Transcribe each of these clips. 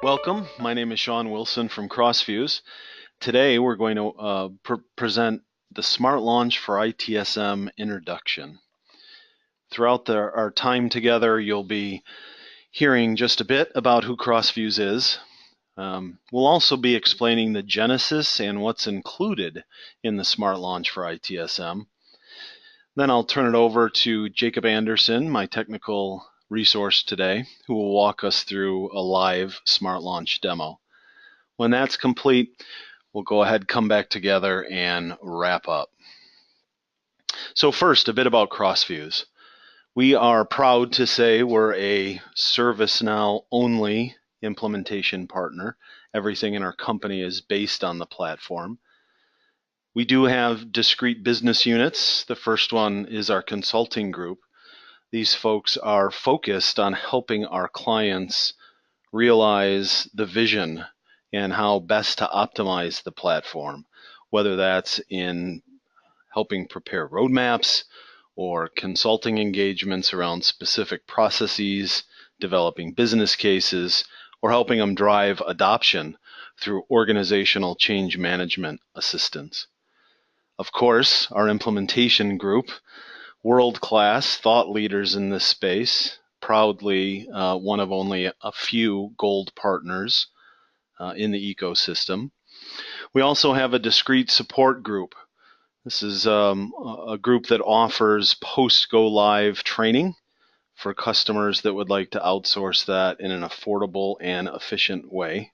Welcome. My name is Sean Wilson from Crossfuze. Today we're going to present the Smart Launch for ITSM introduction. Throughout our time together, you'll be hearing just a bit about who Crossfuze is. We'll also be explaining the genesis and what's included in the Smart Launch for ITSM. Then I'll turn it over to Jacob Anderson, my technical resource today, who will walk us through a live Smart Launch demo. When that's complete, we'll go ahead, come back together, and wrap up. So first, a bit about Crossfuze. We are proud to say we're a ServiceNow only implementation partner. Everything in our company is based on the platform. We do have discrete business units. The first one is our consulting group. These folks are focused on helping our clients realize the vision and how best to optimize the platform, whether that's in helping prepare roadmaps or consulting engagements around specific processes, developing business cases, or helping them drive adoption through organizational change management assistance. Of course, our implementation group, world-class thought leaders in this space, proudly one of only a few gold partners in the ecosystem. We also have a discrete support group. This is a group that offers post-go-live training for customers that would like to outsource that in an affordable and efficient way.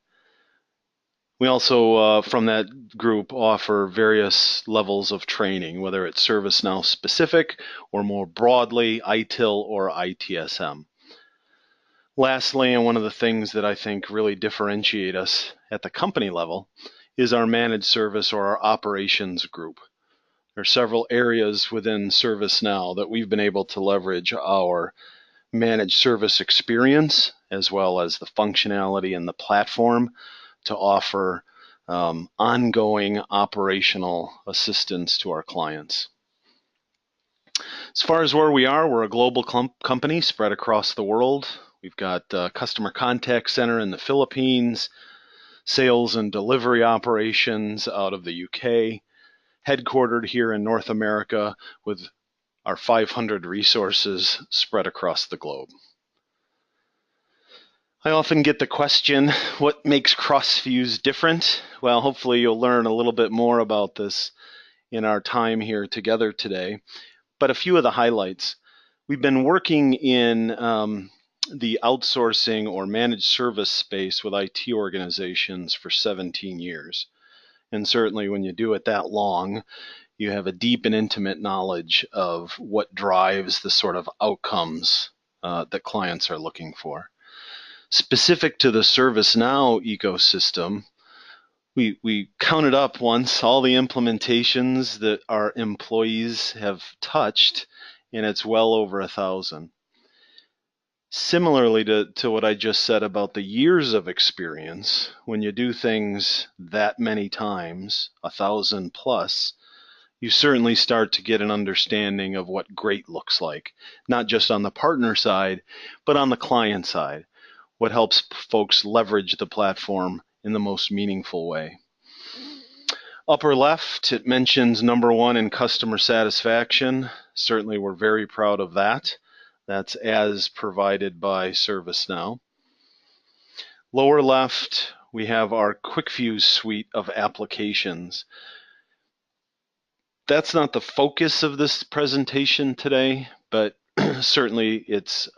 We also, from that group, offer various levels of training, whether it's ServiceNow specific or more broadly, ITIL or ITSM. Lastly, and one of the things that I think really differentiate us at the company level is our managed service or our operations group. There are several areas within ServiceNow that we've been able to leverage our managed service experience as well as the functionality in the platform to offer ongoing operational assistance to our clients. As far as where we are, we're a global company spread across the world. We've got a customer contact center in the Philippines, sales and delivery operations out of the UK, headquartered here in North America with our 500 resources spread across the globe. I often get the question, what makes Crossfuze different? Well, hopefully you'll learn a little bit more about this in our time here together today. But a few of the highlights. We've been working in the outsourcing or managed service space with IT organizations for 17 years. And certainly when you do it that long, you have a deep and intimate knowledge of what drives the sort of outcomes that clients are looking for. Specific to the ServiceNow ecosystem, we counted up once all the implementations that our employees have touched, and it's well over 1,000. Similarly to what I just said about the years of experience, when you do things that many times, 1,000 plus, you certainly start to get an understanding of what great looks like, not just on the partner side, but on the client side. What helps folks leverage the platform in the most meaningful way. Upper left, it mentions #1 in customer satisfaction. Certainly we're very proud of that. That's as provided by ServiceNow. Lower left, we have our QuickFuse suite of applications. That's not the focus of this presentation today, but certainly it's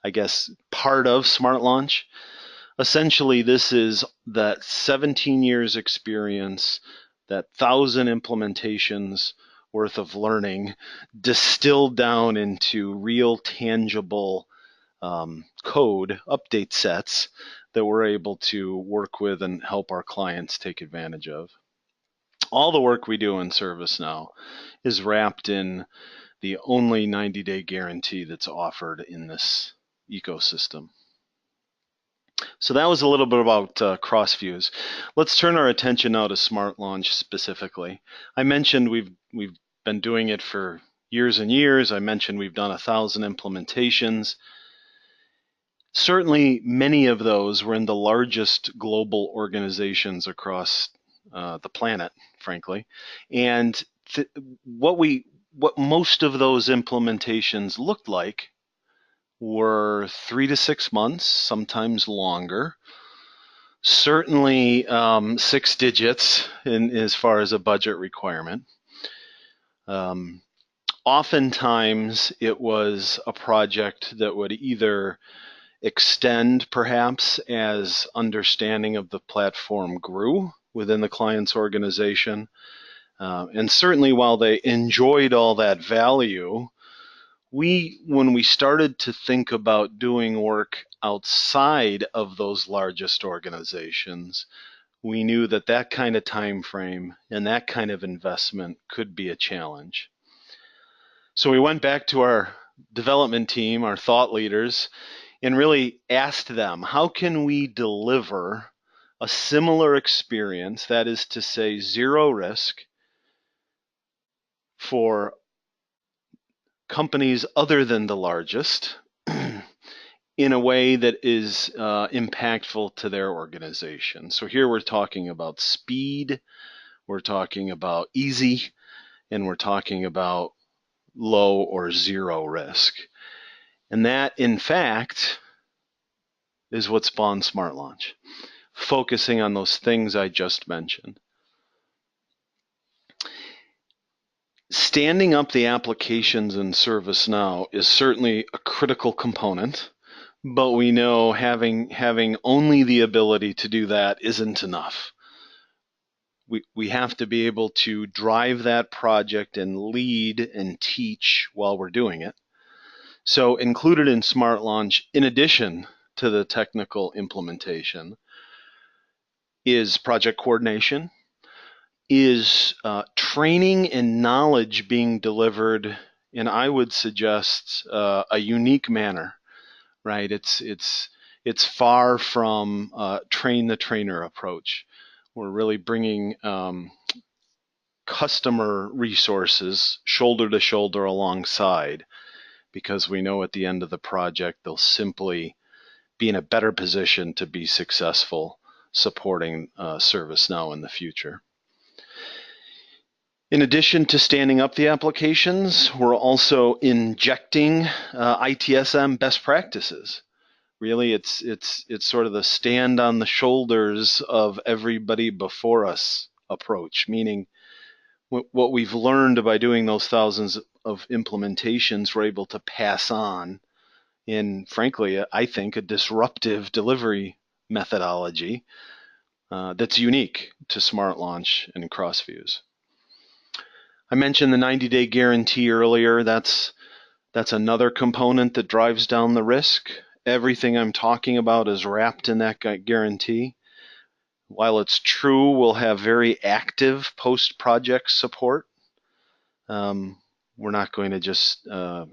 I guess, part of Smart Launch. Essentially, this is that 17 years experience, that 1,000 implementations worth of learning distilled down into real tangible code update sets that we're able to work with and help our clients take advantage of. All the work we do in ServiceNow is wrapped in the only 90-day guarantee that's offered in this ecosystem. So that was a little bit about Crossfuze. Let's turn our attention now to Smart Launch specifically. I mentioned we've been doing it for years and years. I mentioned we've done 1,000 implementations. Certainly, many of those were in the largest global organizations across the planet, frankly. And th- what we what most of those implementations looked like were 3 to 6 months, sometimes longer. Certainly 6 digits in as far as a budget requirement. Um, Oftentimes, it was a project that would either extend perhaps as understanding of the platform grew within the client's organization. And certainly while they enjoyed all that value, when we started to think about doing work outside of those largest organizations, we knew that that kind of time frame and that kind of investment could be a challenge. So we went back to our development team, our thought leaders, and really asked them, how can we deliver a similar experience, that is to say, zero risk, for companies other than the largest in a way that is impactful to their organization. So here we're talking about speed, we're talking about easy, and we're talking about low or zero risk. And that, in fact, is what spawned Smart Launch, focusing on those things I just mentioned. Standing up the applications in ServiceNow is certainly a critical component, but we know having only the ability to do that isn't enough. We have to be able to drive that project and lead and teach while we're doing it. So included in Smart Launch, in addition to the technical implementation, is project coordination, is training and knowledge being delivered in, I would suggest, a unique manner, right? It's far from train the trainer approach. We're really bringing customer resources shoulder to shoulder alongside, because we know at the end of the project they'll simply be in a better position to be successful supporting ServiceNow in the future. In addition to standing up the applications, we're also injecting ITSM best practices. Really, it's sort of the stand on the shoulders of everybody before us approach, meaning what we've learned by doing those thousands of implementations, we're able to pass on in, frankly, I think, a disruptive delivery methodology that's unique to Smart Launch and Crossfuze. I mentioned the 90-day guarantee earlier. That's another component that drives down the risk. Everything I'm talking about is wrapped in that guarantee. While it's true we'll have very active post-project support, we're not going to just we're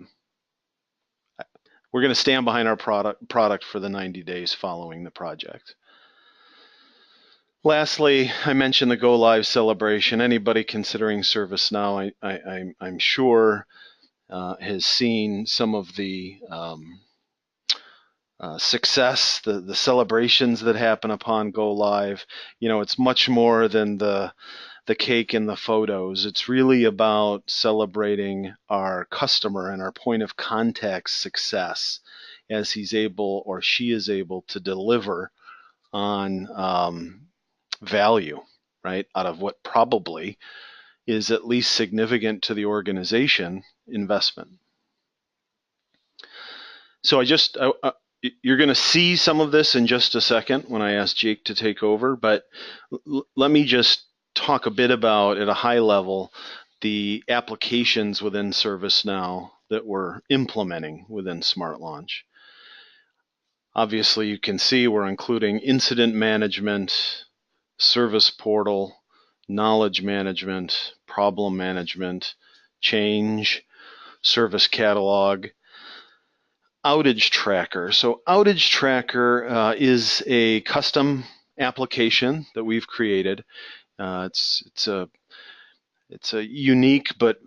going to stand behind our product for the 90 days following the project. Lastly, I mentioned the Go Live celebration. Anybody considering ServiceNow, I'm sure, has seen some of the success, the celebrations that happen upon Go Live. You know, it's much more than the cake and the photos. It's really about celebrating our customer and our point of contact success as he's able or she is able to deliver on value, right, out of what probably is at least significant to the organization investment. So you're going to see some of this in just a second when I ask Jake to take over, but let me just talk a bit about, at a high level, the applications within ServiceNow that we're implementing within Smart Launch. Obviously, you can see we're including incident management, service portal, knowledge management, problem management, change, service catalog, outage tracker. So outage tracker is a custom application that we've created. It's It's a unique but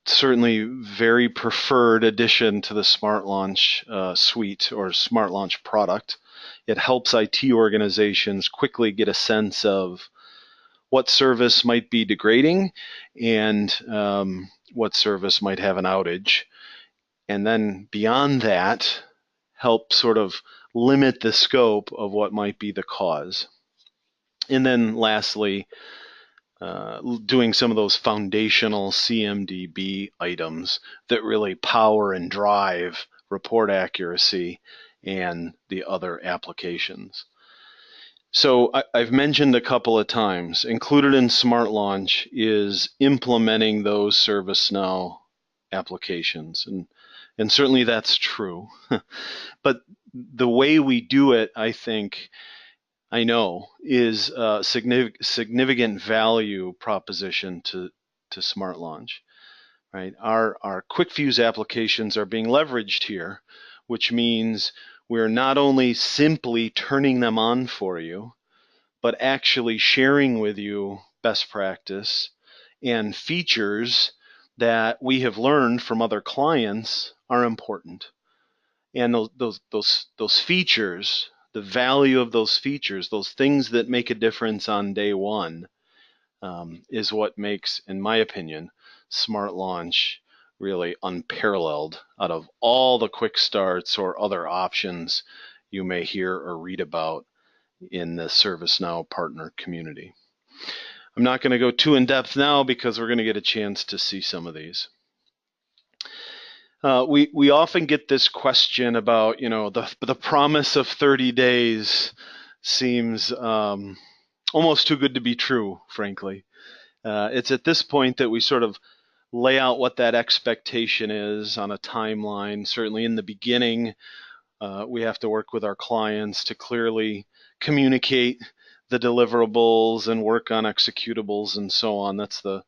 certainly very preferred addition to the Smart Launch suite or Smart Launch product. It helps IT organizations quickly get a sense of what service might be degrading and what service might have an outage. And then beyond that, help sort of limit the scope of what might be the cause. And then lastly, doing some of those foundational CMDB items that really power and drive report accuracy and the other applications. So I've mentioned a couple of times, included in Smart Launch is implementing those ServiceNow applications. And certainly that's true. But the way we do it, I know, is a significant value proposition to Smart Launch. Right? Our Crossfuze applications are being leveraged here, which means we're not only simply turning them on for you, but actually sharing with you best practice and features that we have learned from other clients are important. And those features, the value of those features, those things that make a difference on day one, is what makes, in my opinion, Smart Launch really unparalleled out of all the quick starts or other options you may hear or read about in the ServiceNow partner community. I'm not going to go too in depth now because we're going to get a chance to see some of these. We often get this question about, the promise of 30 days seems almost too good to be true, frankly. It's at this point that we sort of lay out what that expectation is on a timeline. Certainly in the beginning, we have to work with our clients to clearly communicate the deliverables and work on executables and so on. That's the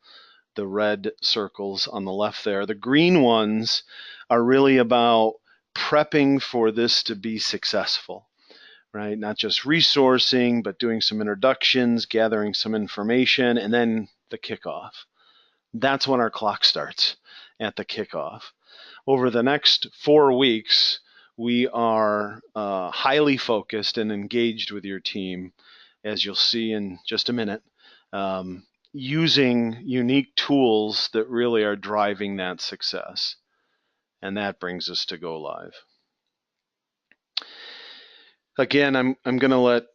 red circles on the left there. The green ones are really about prepping for this to be successful, right? Not just resourcing, but doing some introductions, gathering some information, and then the kickoff. That's when our clock starts, at the kickoff. Over the next 4 weeks, we are highly focused and engaged with your team, as you'll see in just a minute, using unique tools that really are driving that success. And that brings us to go live. Again, I'm going to let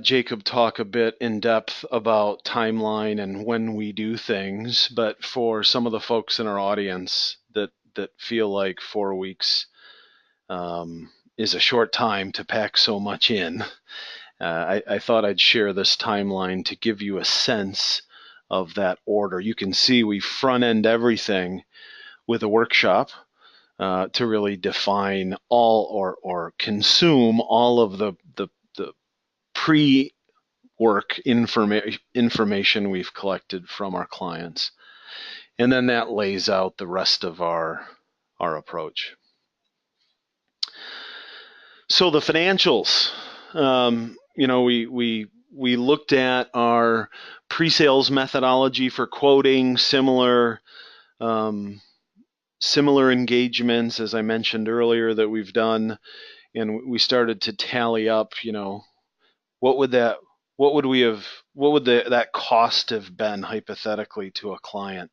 Jacob talk a bit in depth about timeline and when we do things, but for some of the folks in our audience that feel like 4 weeks is a short time to pack so much in, I thought I'd share this timeline to give you a sense of that order. You can see we front end everything with a workshop to really define all or consume all of the pre-work information we've collected from our clients. And then that lays out the rest of our approach. So the financials, we looked at our pre-sales methodology for quoting, similar engagements, as I mentioned earlier, that we've done, and we started to tally up, what would that cost have been hypothetically to a client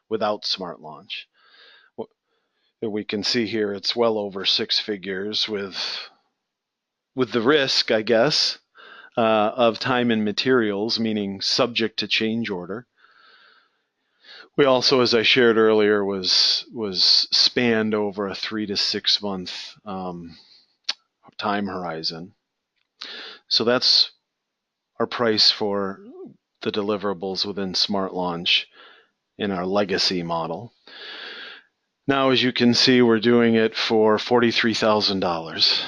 without Smart Launch? We can see here it's well over 6 figures with the risk, I guess, of time and materials, meaning subject to change order. We also, as I shared earlier, was spanned over a 3 to 6 month time horizon. So that's our price for the deliverables within Smart Launch in our legacy model. Now, as you can see, we're doing it for $43,000.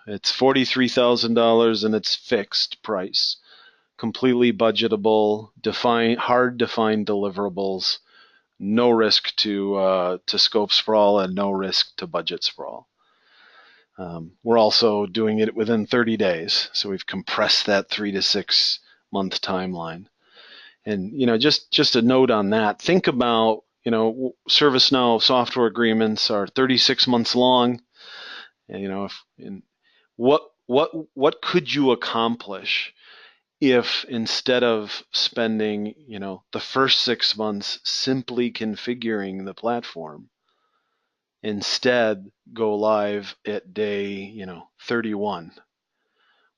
It's $43,000 and it's fixed price, completely budgetable, hard defined deliverables, no risk to scope sprawl and no risk to budget sprawl. We're also doing it within 30 days, so we've compressed that 3 to 6 month timeline. And just a note on that. Think about, ServiceNow software agreements are 36 months long, and what could you accomplish if instead of spending, the first 6 months simply configuring the platform, instead go live at day, 31?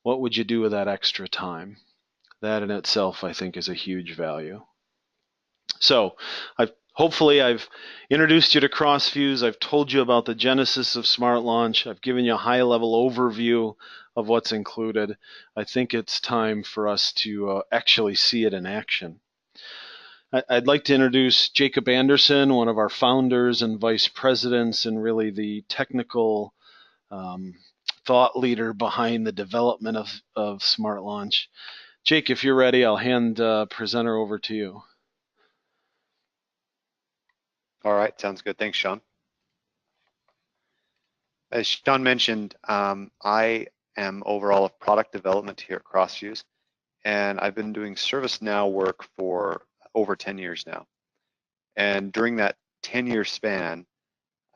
What would you do with that extra time? That in itself, I think, is a huge value. So hopefully I've introduced you to Crossfuze. I've told you about the genesis of Smart Launch. I've given you a high-level overview of what's included. I think it's time for us to actually see it in action. I'd like to introduce Jacob Anderson, one of our founders and vice presidents, and really the technical thought leader behind the development of Smart Launch. Jake, if you're ready, I'll hand presenter over to you. All right, sounds good. Thanks, Sean. As Sean mentioned, I am overall of product development here at Crossfuze, and I've been doing ServiceNow work for over 10 years now. And during that 10-year span,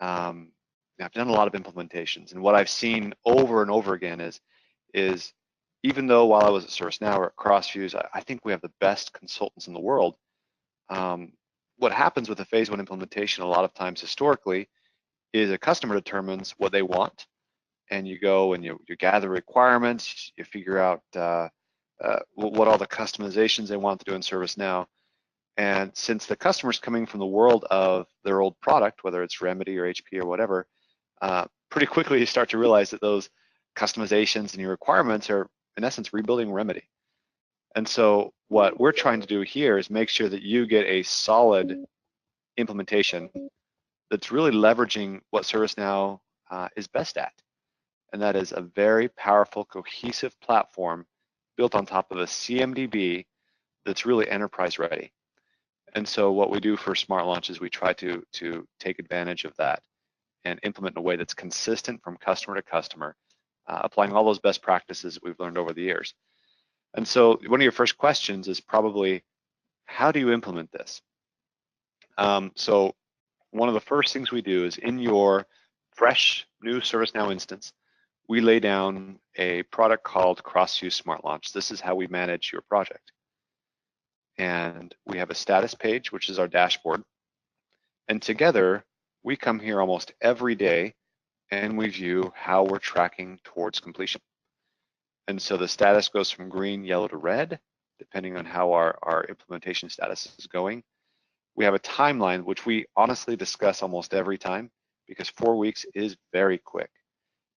I've done a lot of implementations. And what I've seen over and over again is even though while I was at ServiceNow or at Crossfuze, I think we have the best consultants in the world. What happens with a phase one implementation a lot of times historically is a customer determines what they want, and you go and you gather requirements, you figure out what all the customizations they want to do in ServiceNow. And since the customer's coming from the world of their old product, whether it's Remedy or HP or whatever, pretty quickly you start to realize that those customizations and your requirements are in essence rebuilding Remedy. And so what we're trying to do here is make sure that you get a solid implementation that's really leveraging what ServiceNow is best at. And that is a very powerful, cohesive platform built on top of a CMDB that's really enterprise ready. And so what we do for Smart Launch is we try to take advantage of that and implement in a way that's consistent from customer to customer, applying all those best practices that we've learned over the years. And so one of your first questions is probably, how do you implement this? So one of the first things we do is in your fresh new ServiceNow instance, we lay down a product called Crossfuze Smart Launch. This is how we manage your project. And we have a status page, which is our dashboard. And together, we come here almost every day and we view how we're tracking towards completion. And so the status goes from green, yellow to red, depending on how our implementation status is going. We have a timeline, which we honestly discuss almost every time because 4 weeks is very quick.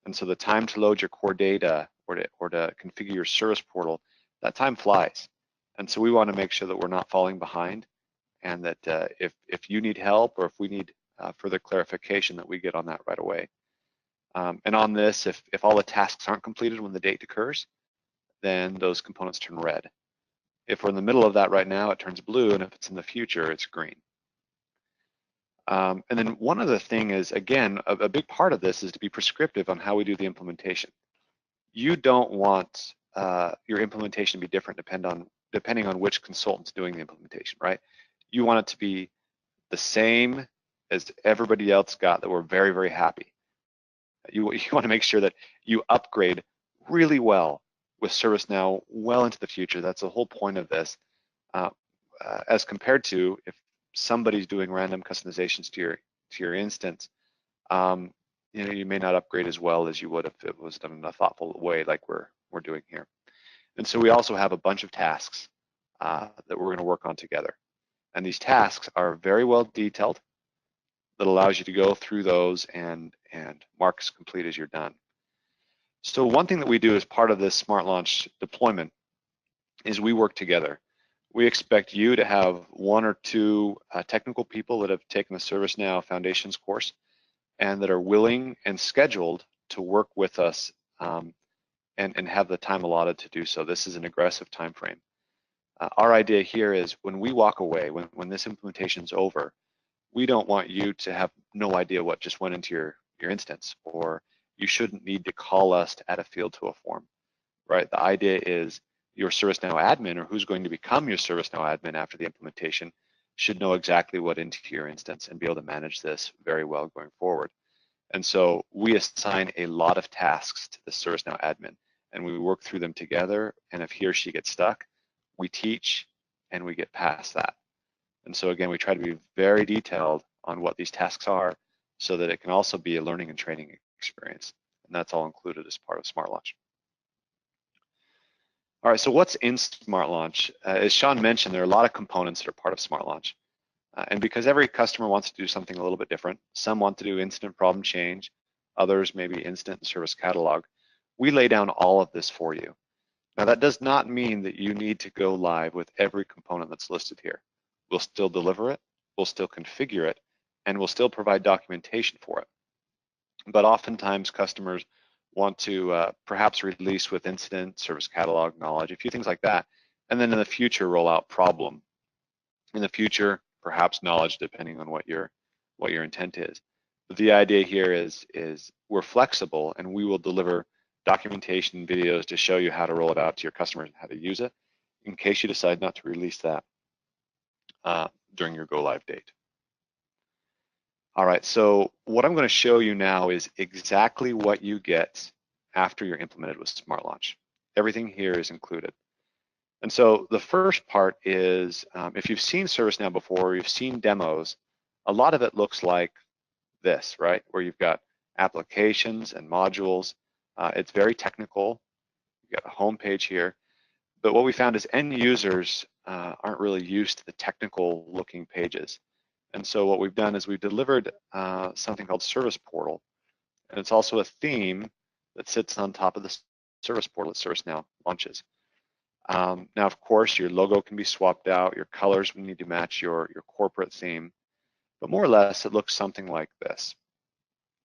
And so the time to load your core data or to configure your service portal, that time flies. And so we want to make sure that we're not falling behind and that if you need help or if we need further clarification, that we get on that right away. And on this, if all the tasks aren't completed when the date occurs, then those components turn red. If we're in the middle of that right now, it turns blue, and if it's in the future, it's green. And then one other thing is, again, a big part of this is to be prescriptive on how we do the implementation. You don't want your implementation to be different depending on which consultant's doing the implementation, right? You want it to be the same as everybody else got that we're very, very happy. You want to make sure that you upgrade really well with ServiceNow well into the future. That's the whole point of this. As compared to if somebody's doing random customizations to your instance, you may not upgrade as well as you would if it was done in a thoughtful way like we're doing here. And so we also have a bunch of tasks that we're going to work on together. And these tasks are very well detailed that allows you to go through those and mark as complete as you're done. So one thing that we do as part of this Smart Launch deployment is we work together. We expect you to have 1 or 2 technical people that have taken the ServiceNow Foundations course and that are willing and scheduled to work with us and have the time allotted to do so. This is an aggressive time frame. Our idea here is when we walk away, when this implementation is over, we don't want you to have no idea what just went into your instance, or you shouldn't need to call us to add a field to a form, right? The idea is your ServiceNow admin, or who's going to become your ServiceNow admin after the implementation, should know exactly what into your instance and be able to manage this very well going forward. And so we assign a lot of tasks to the ServiceNow admin, and we work through them together. And if he or she gets stuck, we teach and we get past that. And so again, we try to be very detailed on what these tasks are so that it can also be a learning and training experience. And that's all included as part of Smart Launch. All right, so what's in Smart Launch? As Sean mentioned, there are a lot of components that are part of Smart Launch. And because every customer wants to do something a little bit different, some want to do incident problem change, others maybe incident and service catalog, we lay down all of this for you. Now that does not mean that you need to go live with every component that's listed here. We'll still deliver it, we'll still configure it, and we'll still provide documentation for it. But oftentimes customers want to perhaps release with incident, service catalog, knowledge, a few things like that, and then in the future roll out problem. In the future, perhaps knowledge, depending on what your intent is. But the idea here is we're flexible, and we will deliver documentation videos to show you how to roll it out to your customers and how to use it in case you decide not to release that during your go live date. All right, so what I'm going to show you now is exactly what you get after you're implemented with Smart Launch. Everything here is included. And so the first part is, if you've seen ServiceNow before, or you've seen demos, a lot of it looks like this, right? Where you've got applications and modules. It's very technical. You've got a home page here. But what we found is end users aren't really used to the technical looking pages. And so what we've done is we've delivered something called Service Portal. And it's also a theme that sits on top of the Service Portal that ServiceNow launches. Now, of course, your logo can be swapped out. Your colors will need to match your corporate theme. But more or less, it looks something like this.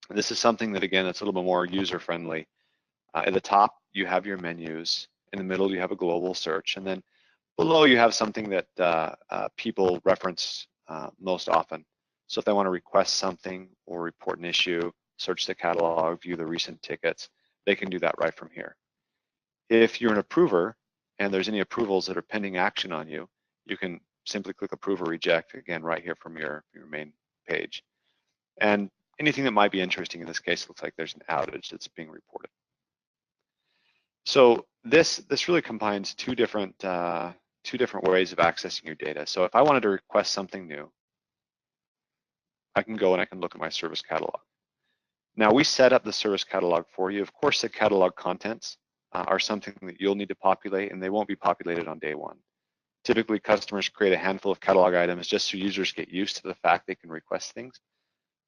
And this is something that, again, it's a little bit more user-friendly. At the top, you have your menus. In the middle, you have a global search. And then below, you have something that people reference most often. So if they want to request something or report an issue, search the catalog, view the recent tickets, they can do that right from here. If you're an approver and there's any approvals that are pending action on you, you can simply click approve or reject, again, right here from your main page. And anything that might be interesting in this case, looks like there's an outage that's being reported. So this really combines two different ways of accessing your data. So if I wanted to request something new, I can go and I can look at my service catalog. Now we set up the service catalog for you. Of course, the catalog contents are something that you'll need to populate, and they won't be populated on day one. Typically, customers create a handful of catalog items just so users get used to the fact they can request things.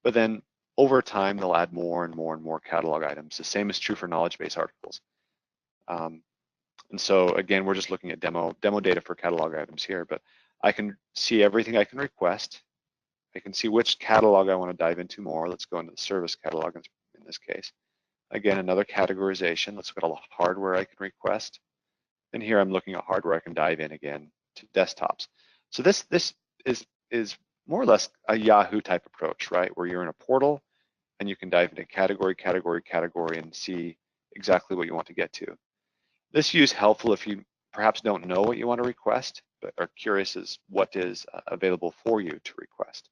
But then over time, they'll add more and more and more catalog items. The same is true for knowledge base articles. And so again, we're just looking at demo data for catalog items here, but I can see everything I can request. I can see which catalog I want to dive into more. Let's go into the service catalog in this case. Again, another categorization. Let's look at all the hardware I can request. And here I'm looking at hardware I can dive in again to desktops. So this is more or less a Yahoo type approach, right? Where you're in a portal and you can dive into category, and see exactly what you want to get to. This view is helpful if you perhaps don't know what you want to request, but are curious as what is available for you to request.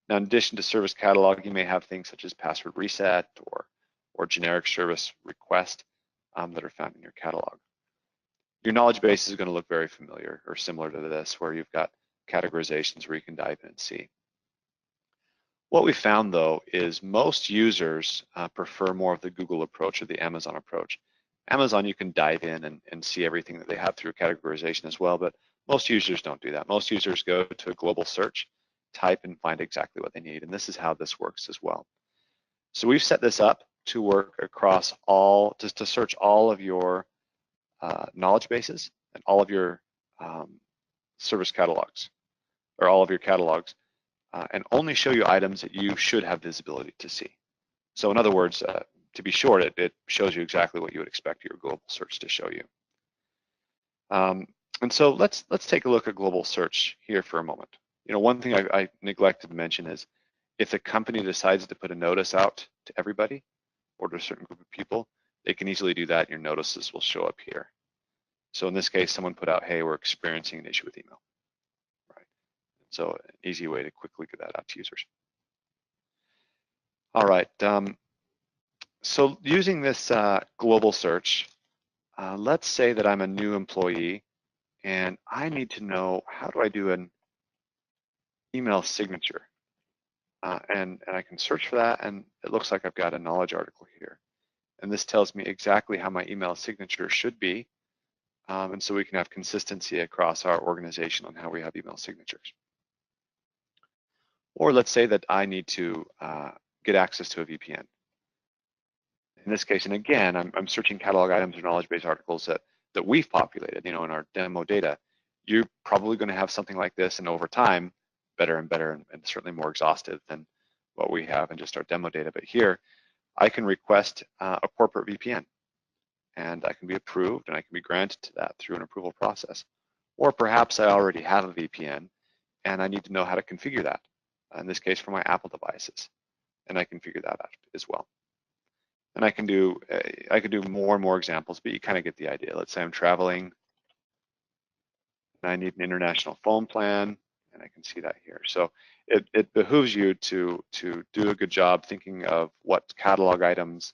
Now, in addition to service catalog, you may have things such as password reset or generic service request that are found in your catalog. Your knowledge base is going to look very familiar or similar to this, where you've got categorizations where you can dive in and see. What we found, though, is most users prefer more of the Google approach or the Amazon approach. Amazon, you can dive in and see everything that they have through categorization as well, but most users don't do that. Most users go to a global search, type, and find exactly what they need, and this is how this works as well. So we've set this up to work across all, just to search all of your knowledge bases and all of your service catalogs, or all of your catalogs, and only show you items that you should have visibility to see. So in other words, to be short, it shows you exactly what you would expect your global search to show you. And so let's take a look at global search here for a moment. You know, one thing I neglected to mention is if the company decides to put a notice out to everybody or to a certain group of people, they can easily do that. Your notices will show up here. So in this case, someone put out, hey, we're experiencing an issue with email, right? So an easy way to quickly get that out to users. All right, so using this global search, let's say that I'm a new employee and I need to know, how do I do an email signature? And I can search for that, and it looks like I've got a knowledge article here. And this tells me exactly how my email signature should be. And so we can have consistency across our organization on how we have email signatures. Or let's say that I need to get access to a VPN. In this case, and again, I'm searching catalog items or knowledge base articles that we've populated, in our demo data. You're probably going to have something like this, and over time, better and better, and certainly more exhaustive than what we have in just our demo data. But here, I can request a corporate VPN, and I can be approved, and I can be granted to that through an approval process. Or perhaps I already have a VPN, and I need to know how to configure that, in this case for my Apple devices, and I can figure that out as well. And I can do more and more examples, but you kind of get the idea. Let's say I'm traveling and I need an international phone plan, and I can see that here. So it behooves you to do a good job thinking of what catalog items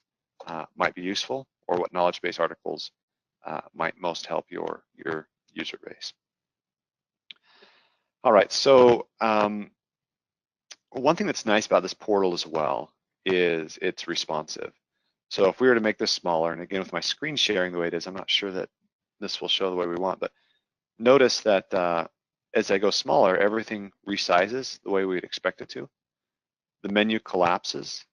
might be useful, or what knowledge base articles might most help your user base. All right, so one thing that's nice about this portal as well is it's responsive. So if we were to make this smaller, and again with my screen sharing the way it is, I'm not sure that this will show the way we want, but notice that as I go smaller, everything resizes the way we'd expect it to. The menu collapses,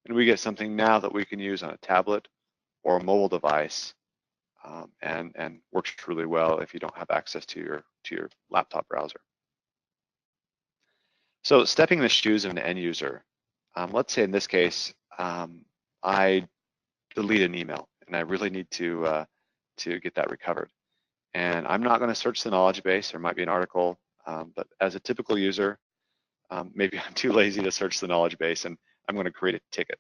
and we get something now that we can use on a tablet or a mobile device, and works really well if you don't have access to your laptop browser. So stepping in the shoes of an end user, let's say in this case, I delete an email and I really need to get that recovered. And I'm not going to search the knowledge base. There might be an article, but as a typical user, maybe I'm too lazy to search the knowledge base, and I'm going to create a ticket.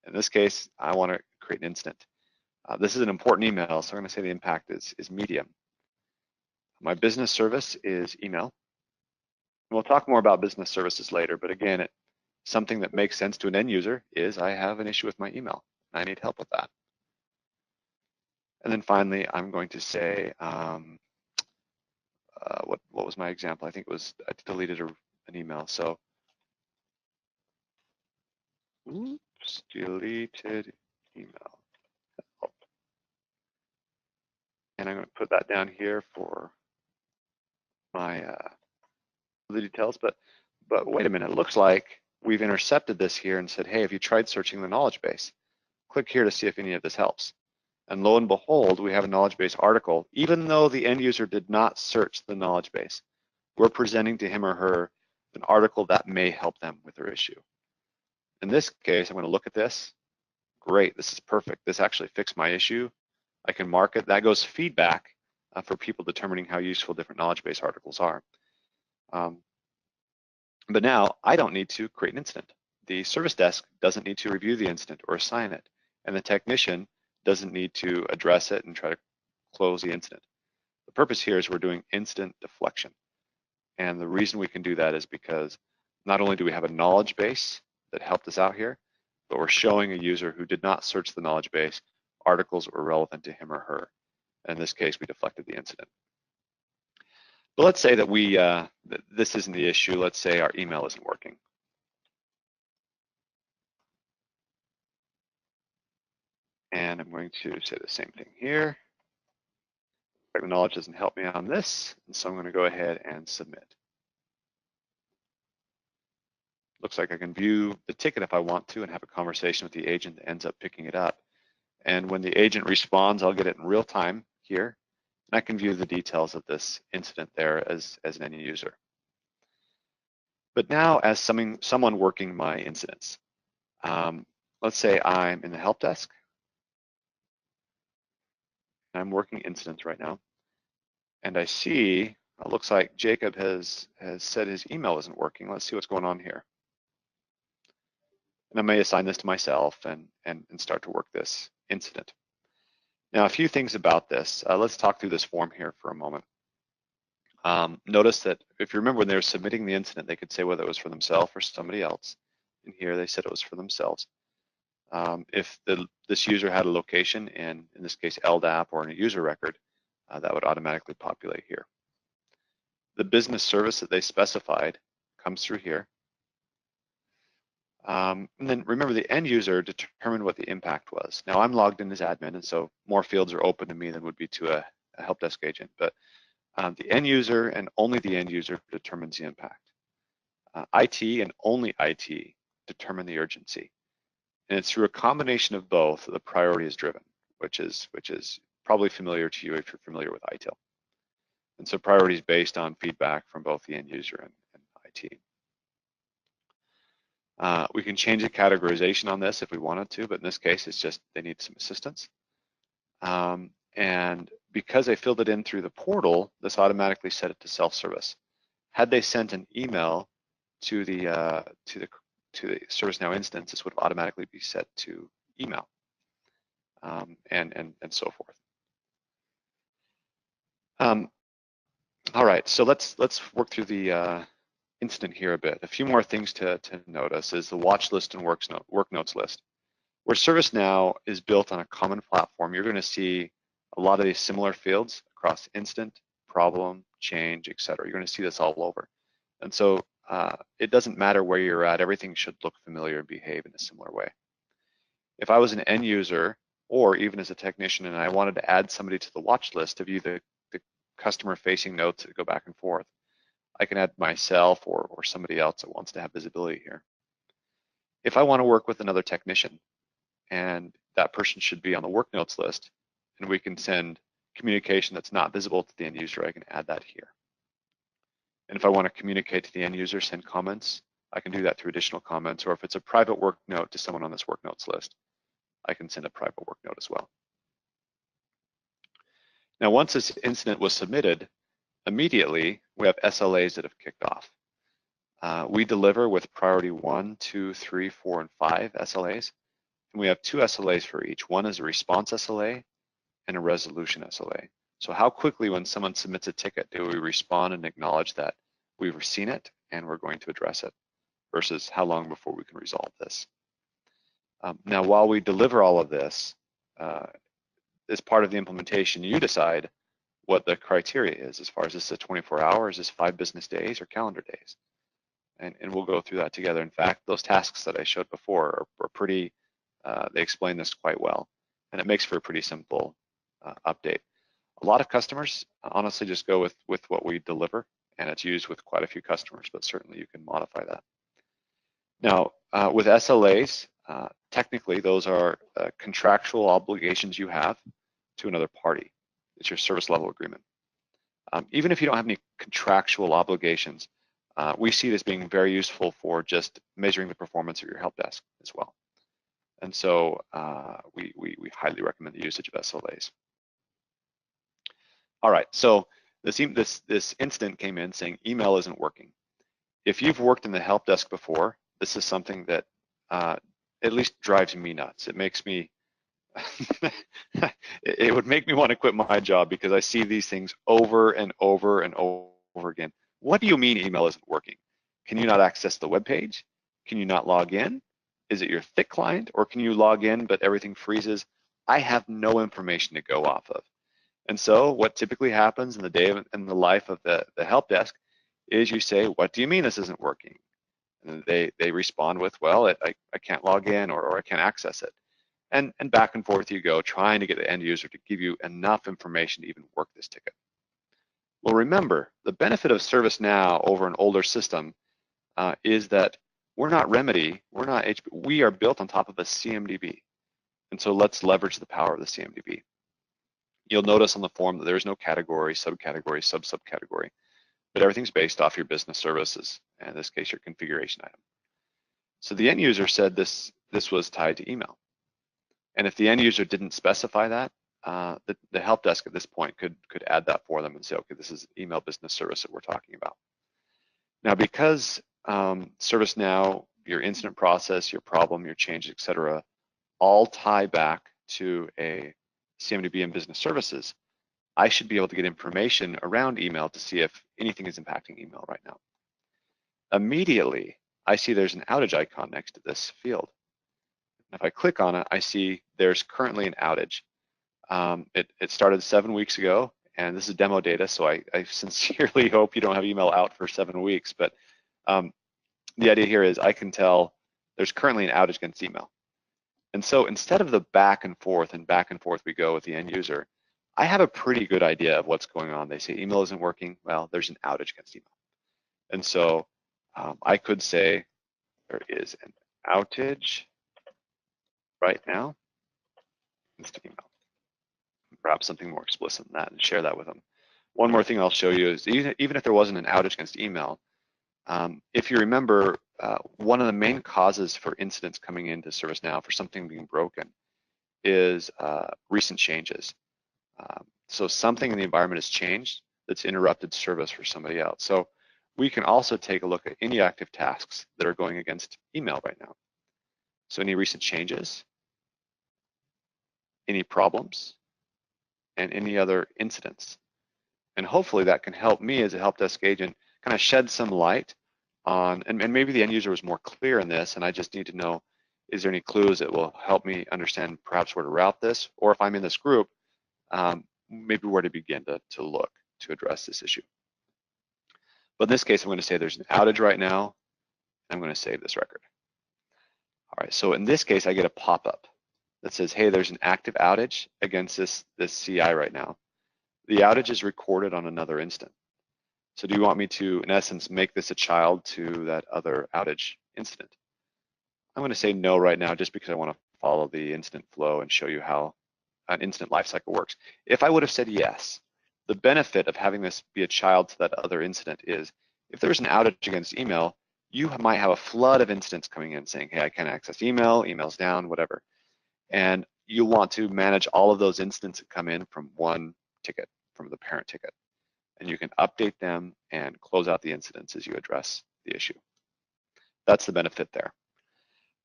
In this case, I want to create an incident. This is an important email, so I'm going to say the impact is medium. My business service is email. We'll talk more about business services later, but again, something that makes sense to an end user is I have an issue with my email, and I need help with that. And then finally, I'm going to say, what was my example? I think it was I deleted an email. So, oops, deleted email. And I'm going to put that down here for my the details. But wait a minute, it looks like we've intercepted this here and said, hey, have you tried searching the knowledge base? Click here to see if any of this helps. And lo and behold, we have a knowledge base article, even though the end user did not search the knowledge base. We're presenting to him or her an article that may help them with their issue. In this case, I'm going to look at this. Great, this is perfect. This actually fixed my issue. I can mark it. That goes feedback for people determining how useful different knowledge base articles are. But now I don't need to create an incident. The service desk doesn't need to review the incident or assign it, and the technician doesn't need to address it and try to close the incident. The purpose here is we're doing incident deflection. And the reason we can do that is because not only do we have a knowledge base that helped us out here, but we're showing a user who did not search the knowledge base articles that were relevant to him or her. In this case, we deflected the incident. But let's say that this isn't the issue. Let's say our email isn't working. And I'm going to say the same thing here. The knowledge doesn't help me on this, and so I'm going to go ahead and submit. Looks like I can view the ticket if I want to and have a conversation with the agent that ends up picking it up. And when the agent responds, I'll get it in real time here, and I can view the details of this incident there as an end user. But now as someone working my incidents, let's say I'm in the help desk. I'm working incidents right now, and I see it looks like Jacob has said his email isn't working. Let's see what's going on here. And I may assign this to myself and start to work this incident. Now, a few things about this. Let's talk through this form here for a moment. Notice that if you remember when they were submitting the incident, they could say whether it was for themselves or somebody else. And here they said it was for themselves. If this user had a location, and in this case LDAP or a user record, that would automatically populate here. The business service that they specified comes through here. And then remember, the end user determined what the impact was. Now I'm logged in as admin, and so more fields are open to me than would be to a help desk agent. But the end user and only the end user determines the impact. IT and only IT determine the urgency. And it's through a combination of both that the priority is driven, which is probably familiar to you if you're familiar with ITIL. And so priority is based on feedback from both the end user and IT. We can change the categorization on this if we wanted to, but in this case, it's just they need some assistance. And because I filled it in through the portal, this automatically set it to self-service. Had they sent an email to the ServiceNow instance, this would automatically be set to email, and so forth. All right, so let's work through the incident here a bit. A few more things to notice is the watch list and work notes list. Where ServiceNow is built on a common platform, you're going to see a lot of these similar fields across incident, problem, change, etc. You're going to see this all over. And so it doesn't matter where you're at, everything should look familiar and behave in a similar way. If I was an end user or even as a technician and I wanted to add somebody to the watch list to view the customer facing notes that go back and forth, I can add myself or somebody else that wants to have visibility here. If I want to work with another technician and that person should be on the work notes list and we can send communication that's not visible to the end user, I can add that here. And if I want to communicate to the end user, send comments, I can do that through additional comments, or if it's a private work note to someone on this work notes list, I can send a private work note as well. Now, once this incident was submitted, immediately we have SLAs that have kicked off. We deliver with priority 1, 2, 3, 4, and 5 SLAs, and we have 2 SLAs for each. One is a response SLA and a resolution SLA. So how quickly when someone submits a ticket do we respond and acknowledge that we've seen it and we're going to address it, versus how long before we can resolve this. Now, while we deliver all of this, as part of the implementation, you decide what the criteria is as far as this is a 24 hours, is this 5 business days or calendar days. And we'll go through that together. In fact, those tasks that I showed before are pretty, they explain this quite well, and it makes for a pretty simple update. A lot of customers honestly just go with what we deliver, and it's used with quite a few customers, but certainly you can modify that. Now, with SLAs, technically those are contractual obligations you have to another party. It's your service level agreement. Even if you don't have any contractual obligations, we see it as being very useful for just measuring the performance of your help desk as well. And so we highly recommend the usage of SLAs. All right, so this incident came in saying email isn't working. If you've worked in the help desk before, this is something that at least drives me nuts. It makes me, it would make me want to quit my job because I see these things over and over and over again. What do you mean email isn't working? Can you not access the web page? Can you not log in? Is it your thick client, or can you log in but everything freezes? I have no information to go off of. And so what typically happens in the life of the help desk is you say, what do you mean this isn't working? And they respond with, well, I can't log in or I can't access it. And back and forth you go, trying to get the end user to give you enough information to even work this ticket. Well, remember, the benefit of ServiceNow over an older system is that we're not Remedy, we're not HP, we are built on top of a CMDB. And so let's leverage the power of the CMDB. You'll notice on the form that there's no category, subcategory, subcategory, but everything's based off your business services, and in this case, your configuration item. So the end user said this was tied to email. And if the end user didn't specify that, the help desk at this point could add that for them and say, okay, this is email business service that we're talking about. Now, because ServiceNow, your incident process, your problem, your change, etc., all tie back to a CMDB and business services, I should be able to get information around email to see if anything is impacting email right now. Immediately, I see there's an outage icon next to this field. If I click on it, I see there's currently an outage. It started 7 weeks ago, and this is demo data, so I sincerely hope you don't have email out for 7 weeks, but the idea here is I can tell there's currently an outage against email. And so instead of the back and forth we go with the end user, I have a pretty good idea of what's going on. They say email isn't working. Well, there's an outage against email. And so I could say there is an outage right now against email. Perhaps something more explicit than that and share that with them. One more thing I'll show you is even if there wasn't an outage against email, if you remember, one of the main causes for incidents coming into ServiceNow for something being broken is recent changes. So something in the environment has changed that's interrupted service for somebody else. So we can also take a look at any active tasks that are going against email right now. So any recent changes, any problems, and any other incidents. And hopefully that can help me as a help desk agent kind of shed some light on, and maybe the end user was more clear in this, and I just need to know, is there any clues that will help me understand perhaps where to route this, or if I'm in this group, maybe where to begin to look to address this issue. But in this case, I'm going to say there's an outage right now. I'm going to save this record. All right, so in this case, I get a pop-up that says, hey, there's an active outage against this CI right now. The outage is recorded on another instance. So do you want me to, in essence, make this a child to that other outage incident? I'm going to say no right now just because I want to follow the incident flow and show you how an incident lifecycle works. If I would have said yes, the benefit of having this be a child to that other incident is if there's an outage against email, you might have a flood of incidents coming in saying, hey, I can't access email, email's down, whatever. And you want to manage all of those incidents that come in from one ticket, from the parent ticket. And you can update them and close out the incidents as you address the issue. That's the benefit there.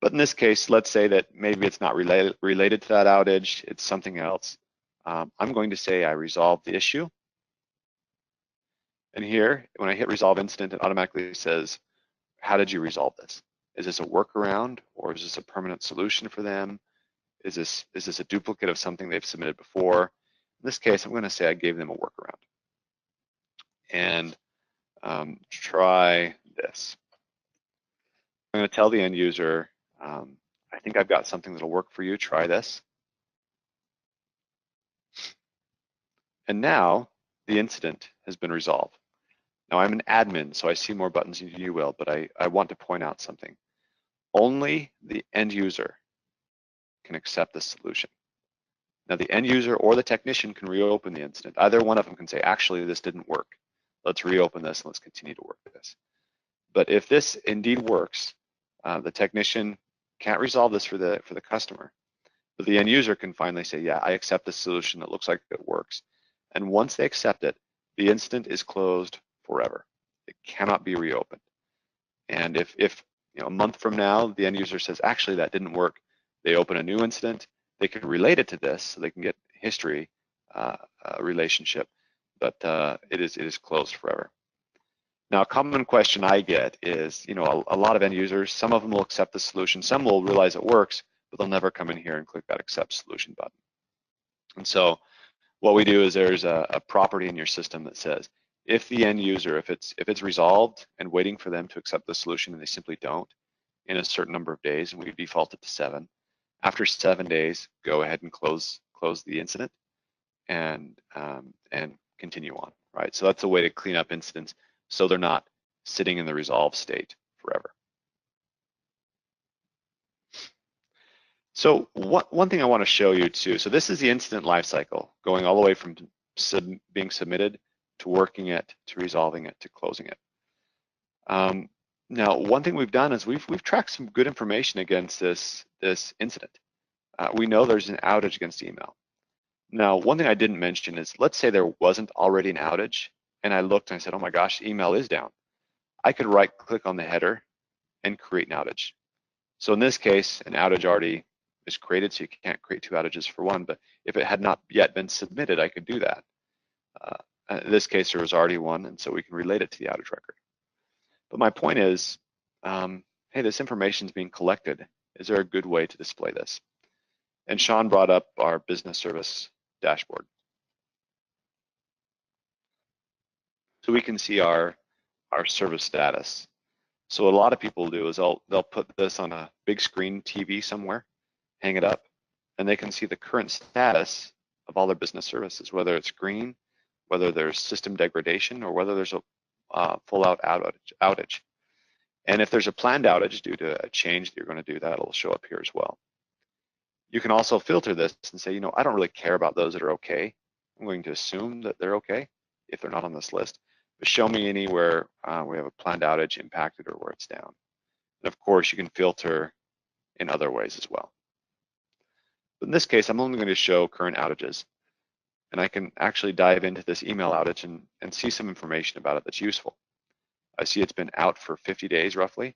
But in this case, let's say that maybe it's not related to that outage, it's something else. I'm going to say I resolved the issue. And here, when I hit resolve incident, it automatically says, how did you resolve this? Is this a workaround or is this a permanent solution for them? Is this a duplicate of something they've submitted before? In this case, I'm going to say I gave them a workaround. And try this. I'm going to tell the end user, I think I've got something that'll work for you, try this. And now the incident has been resolved. Now I'm an admin, so I see more buttons than you will, but I want to point out something. Only the end user can accept this solution. Now the end user or the technician can reopen the incident. Either one of them can say, actually, this didn't work. Let's reopen this and let's continue to work with this. But if this indeed works, the technician can't resolve this for the customer, but the end user can finally say, yeah, I accept this solution that looks like it works. And once they accept it, the incident is closed forever. It cannot be reopened. And if a month from now, the end user says, actually, that didn't work, they open a new incident, they can relate it to this, so they can get history relationship, but it is closed forever. Now, a common question I get is, a lot of end users, some of them will accept the solution, some will realize it works, but they'll never come in here and click that accept solution button. And so what we do is there's a property in your system that says, if the end user, if it's resolved and waiting for them to accept the solution and they simply don't in a certain number of days, and we default it to 7, after 7 days, go ahead and close the incident and continue on, right? So that's a way to clean up incidents so they're not sitting in the resolve state forever. So one thing I want to show you too, so this is the incident lifecycle, going all the way from being submitted to working it, to resolving it, to closing it. Now, one thing we've done is we've tracked some good information against this incident. We know there's an outage against email. Now, one thing I didn't mention is, let's say there wasn't already an outage, and I looked and I said, oh my gosh, email is down. I could right-click on the header and create an outage. So in this case, an outage already is created, so you can't create 2 outages for one, but if it had not yet been submitted, I could do that. In this case, there was already one, and so we can relate it to the outage record. But my point is, hey, this information is being collected. Is there a good way to display this? And Sean brought up our business service dashboard. So we can see our service status. So what a lot of people do is they'll put this on a big screen TV somewhere, hang it up, and they can see the current status of all their business services, whether it's green, whether there's system degradation, or whether there's a full-out outage. And if there's a planned outage due to a change that you're going to do, that'll show up here as well. You can also filter this and say, I don't really care about those that are okay. I'm going to assume that they're okay if they're not on this list, but show me anywhere we have a planned outage impacted or where it's down. And of course, you can filter in other ways as well. But in this case, I'm only going to show current outages, and I can actually dive into this email outage and see some information about it that's useful. I see it's been out for 50 days roughly.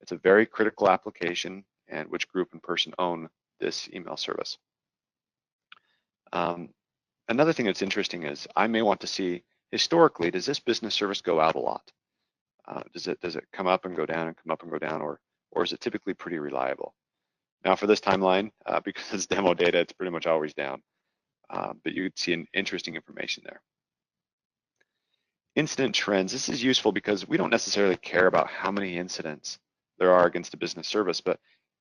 It's a very critical application, and which group and person own this email service. Another thing that's interesting is I may want to see historically, does this business service go out a lot? Does it come up and go down and come up and go down, or is it typically pretty reliable? Now for this timeline, because it's demo data, it's pretty much always down, but you could see an interesting information there. Incident trends, this is useful because we don't necessarily care about how many incidents there are against a business service, but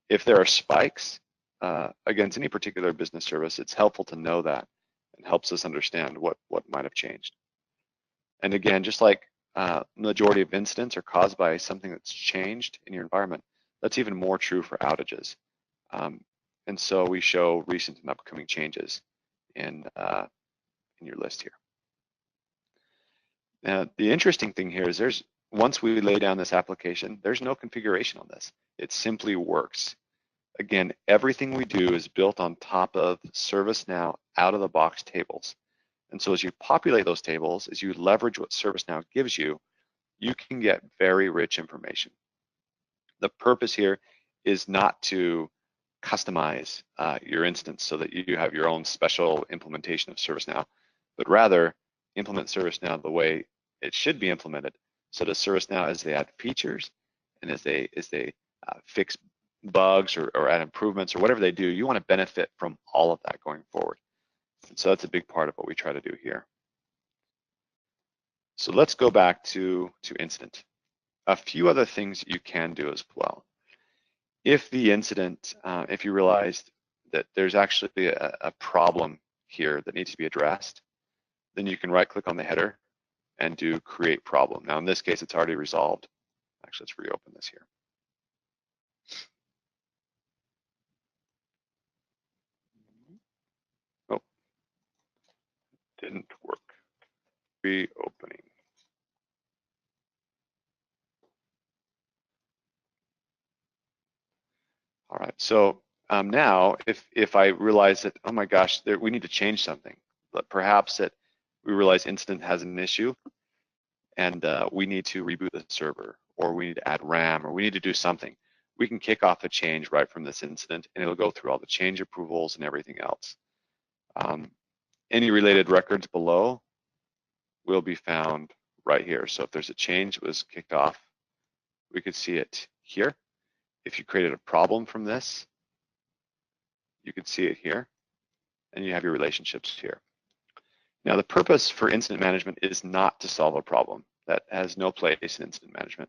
if there are spikes against any particular business service, it's helpful to know that and helps us understand what might have changed. And again, just like majority of incidents are caused by something that's changed in your environment, that's even more true for outages. And so we show recent and upcoming changes in your list here. Now, the interesting thing here is once we lay down this application, there's no configuration on this. It simply works. Again, everything we do is built on top of ServiceNow out-of-the-box tables. And so as you populate those tables, as you leverage what ServiceNow gives you, you can get very rich information. The purpose here is not to customize your instance so that you have your own special implementation of ServiceNow, but rather implement ServiceNow the way it should be implemented. So does ServiceNow, as they add features and as they fix bugs or add improvements or whatever they do, you want to benefit from all of that going forward. And so that's a big part of what we try to do here. So let's go back to incident. A few other things you can do as well. If the incident, if you realized that there's actually a problem here that needs to be addressed, then you can right-click on the header and do create problem. Now in this case, it's already resolved. Actually, let's reopen this here. Oh, didn't work. Reopening. All right, so now if I realize that, oh my gosh, we need to change something, but perhaps that we realize incident has an issue and we need to reboot the server, or we need to add RAM, or we need to do something, we can kick off a change right from this incident and it'll go through all the change approvals and everything else. Any related records below will be found right here. So if there's a change that was kicked off, we could see it here. If you created a problem from this, you could see it here, and you have your relationships here. Now, the purpose for incident management is not to solve a problem. That has no place in incident management.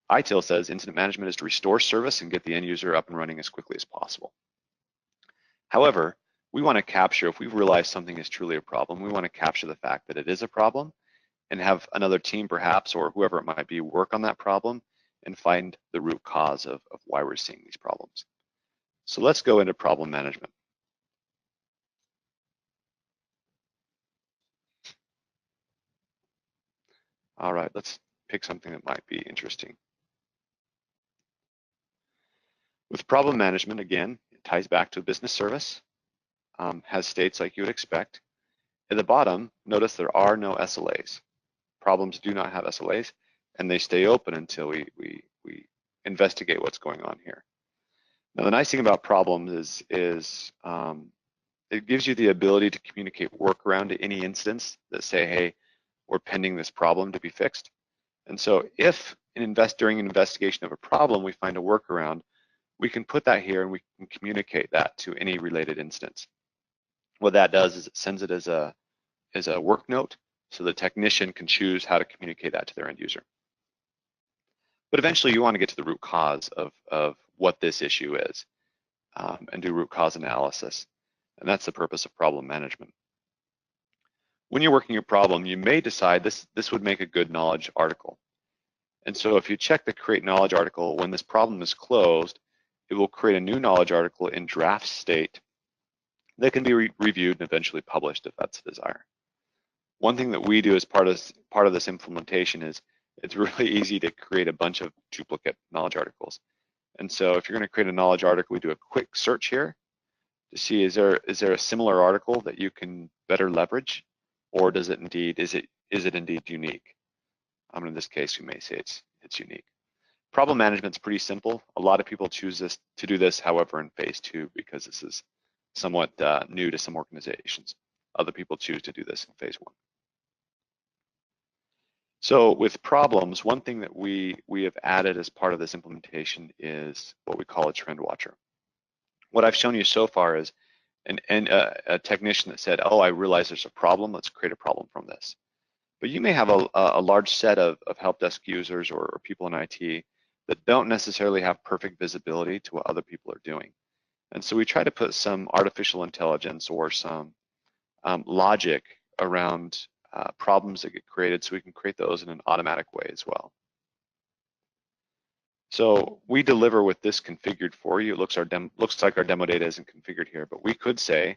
ITIL says incident management is to restore service and get the end user up and running as quickly as possible. However, we want to capture, if we realize something is truly a problem, we want to capture the fact that it is a problem and have another team perhaps, or whoever it might be, work on that problem and find the root cause of why we're seeing these problems. So let's go into problem management. All right, let's pick something that might be interesting. With problem management, again, it ties back to a business service, has states like you would expect. At the bottom, notice there are no SLAs. Problems do not have SLAs, and they stay open until we investigate what's going on here. Now, the nice thing about problems is it gives you the ability to communicate workaround to any instance that say, hey, we're pending this problem to be fixed. And so if during an investigation of a problem, we find a workaround, we can put that here and we can communicate that to any related instance. What that does is it sends it as a work note, so the technician can choose how to communicate that to their end user. But eventually you want to get to the root cause of what this issue is and do root cause analysis. And that's the purpose of problem management. When you're working a problem, you may decide this would make a good knowledge article. And so if you check the create knowledge article, when this problem is closed, it will create a new knowledge article in draft state that can be reviewed and eventually published if that's the desire. One thing that we do as part of this implementation is it's really easy to create a bunch of duplicate knowledge articles. And so if you're going to create a knowledge article, we do a quick search here to see is there a similar article that you can better leverage, or is it indeed unique? In this case, we may say it's unique. Problem management is pretty simple. A lot of people choose to do this, however, in phase 2 because this is somewhat new to some organizations. Other people choose to do this in phase 1. So with problems, one thing that we have added as part of this implementation is what we call a trend watcher. What I've shown you so far is a technician that said, oh, I realize there's a problem, let's create a problem from this. But you may have a large set of help desk users or people in IT that don't necessarily have perfect visibility to what other people are doing. And so we try to put some artificial intelligence or some logic around problems that get created so we can create those in an automatic way as well. So we deliver with this configured for you. It looks like our demo data isn't configured here, but we could say,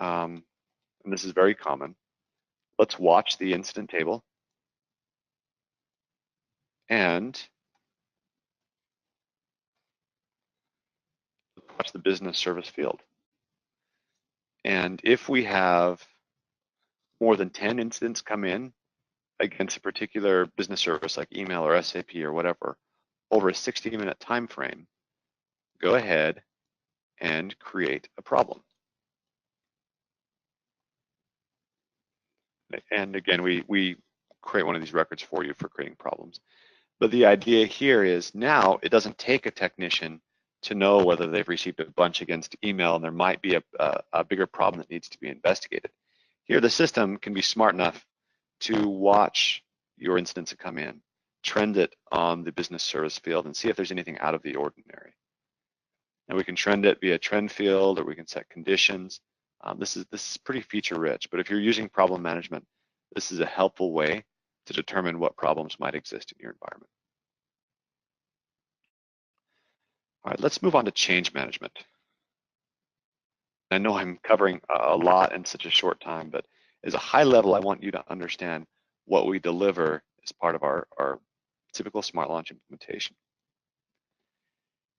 and this is very common, let's watch the incident table and watch the business service field. And if we have more than 10 incidents come in against a particular business service like email or SAP or whatever, over a 60-minute time frame, go ahead and create a problem. And again, we create one of these records for you for creating problems. But the idea here is now it doesn't take a technician to know whether they've received a bunch against email and there might be a bigger problem that needs to be investigated. Here, the system can be smart enough to watch your incidents that come in, trend it on the business service field, and see if there's anything out of the ordinary. And we can trend it via trend field, or we can set conditions. This is pretty feature rich, but if you're using problem management, this is a helpful way to determine what problems might exist in your environment. All right, let's move on to change management. I know I'm covering a lot in such a short time, but as a high level, I want you to understand what we deliver as part of our typical Smart Launch implementation.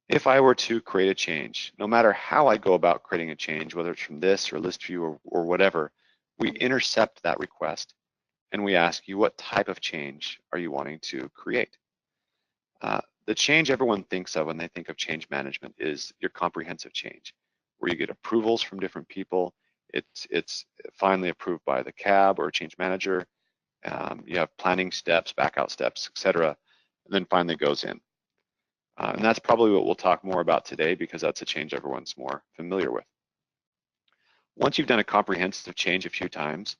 If I were to create a change, no matter how I go about creating a change, whether it's from this or list view or whatever, we intercept that request and we ask you what type of change are you wanting to create. The change everyone thinks of when they think of change management is your comprehensive change, where you get approvals from different people. It's finally approved by the CAB or change manager. You have planning steps, back out steps, etc., and then finally goes in. And that's probably what we'll talk more about today because that's a change everyone's more familiar with. Once you've done a comprehensive change a few times,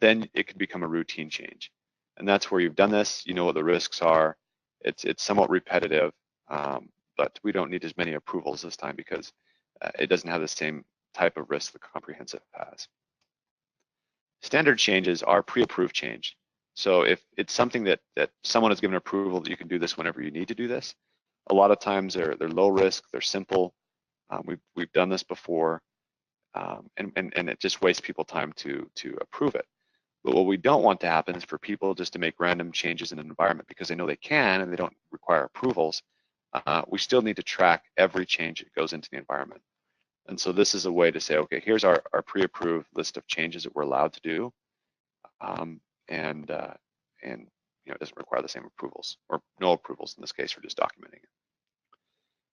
then it can become a routine change. And that's where you've done this, you know what the risks are. It's somewhat repetitive, but we don't need as many approvals this time because it doesn't have the same type of risk the comprehensive has. Standard changes are pre-approved change. So if it's something that someone has given approval that you can do this whenever you need to do this, a lot of times they're low risk, they're simple. We've done this before, and it just wastes people time to approve it. But what we don't want to happen is for people just to make random changes in an environment because they know they can and they don't require approvals. We still need to track every change that goes into the environment. And so this is a way to say, okay, here's our pre-approved list of changes that we're allowed to do, and it doesn't require the same approvals or no approvals in this case. We're just documenting it.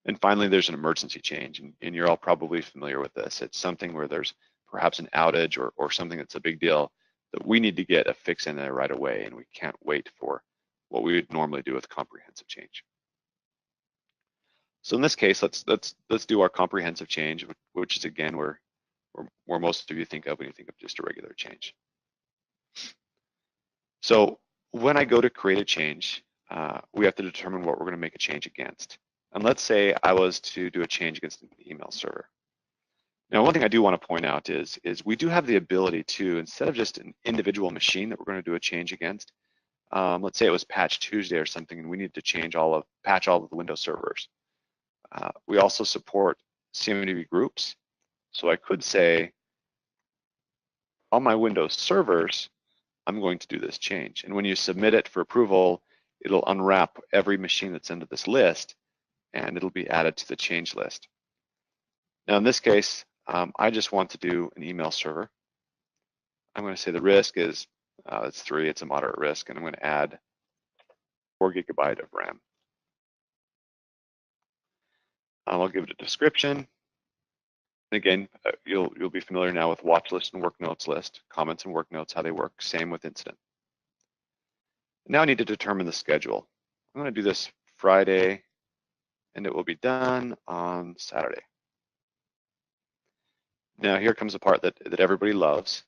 And finally, there's an emergency change, and you're all probably familiar with this. It's something where there's perhaps an outage or something that's a big deal that we need to get a fix in there right away, and we can't wait for what we would normally do with comprehensive change. So in this case, let's do our comprehensive change, which is again where most of you think of when you think of just a regular change. So when I go to create a change, we have to determine what we're going to make a change against. And let's say I was to do a change against an email server. Now, one thing I do want to point out is we do have the ability to, instead of just an individual machine that we're going to do a change against, let's say it was Patch Tuesday or something, and we need to patch all of the Windows servers. We also support CMDB groups. So I could say, on my Windows servers, I'm going to do this change. And when you submit it for approval, it'll unwrap every machine that's into this list, and it'll be added to the change list. Now, in this case, I just want to do an email server. I'm going to say the risk is, it's 3, it's a moderate risk, and I'm going to add 4 GB of RAM. I'll give it a description. And again, you'll be familiar now with watch list and work notes list, comments and work notes, how they work, same with incident. Now I need to determine the schedule. I'm going to do this Friday, and it will be done on Saturday. Now here comes the part that everybody loves,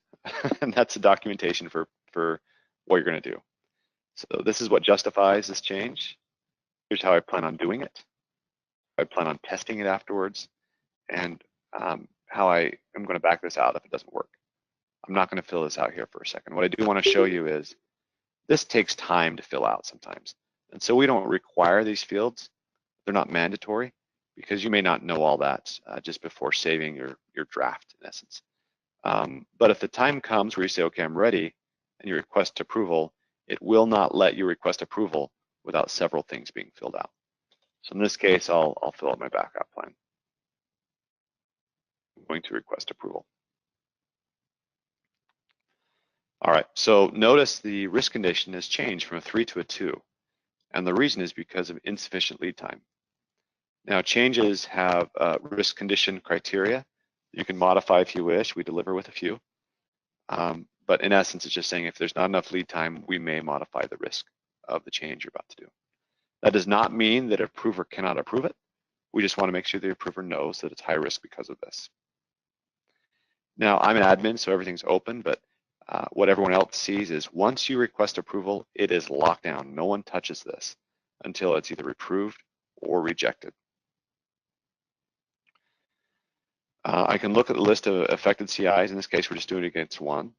and that's the documentation for what you're going to do. So this is what justifies this change. Here's how I plan on doing it. I plan on testing it afterwards, and how I am going to back this out if it doesn't work. I'm not going to fill this out here for a second. What I do want to show you is this takes time to fill out sometimes. And so we don't require these fields. They're not mandatory because you may not know all that just before saving your draft in essence. But if the time comes where you say, okay, I'm ready, and you request approval, it will not let you request approval without several things being filled out. So in this case, I'll fill out my backup plan. I'm going to request approval. All right, so notice the risk condition has changed from a 3 to a 2, and the reason is because of insufficient lead time. Now, changes have risk condition criteria. You can modify if you wish. We deliver with a few. But in essence, it's just saying if there's not enough lead time, we may modify the risk of the change you're about to do. That does not mean that an approver cannot approve it. We just want to make sure the approver knows that it's high risk because of this. Now, I'm an admin, so everything's open, but what everyone else sees is once you request approval, it is locked down. No one touches this until it's either approved or rejected. I can look at the list of affected CIs. In this case, we're just doing it against one.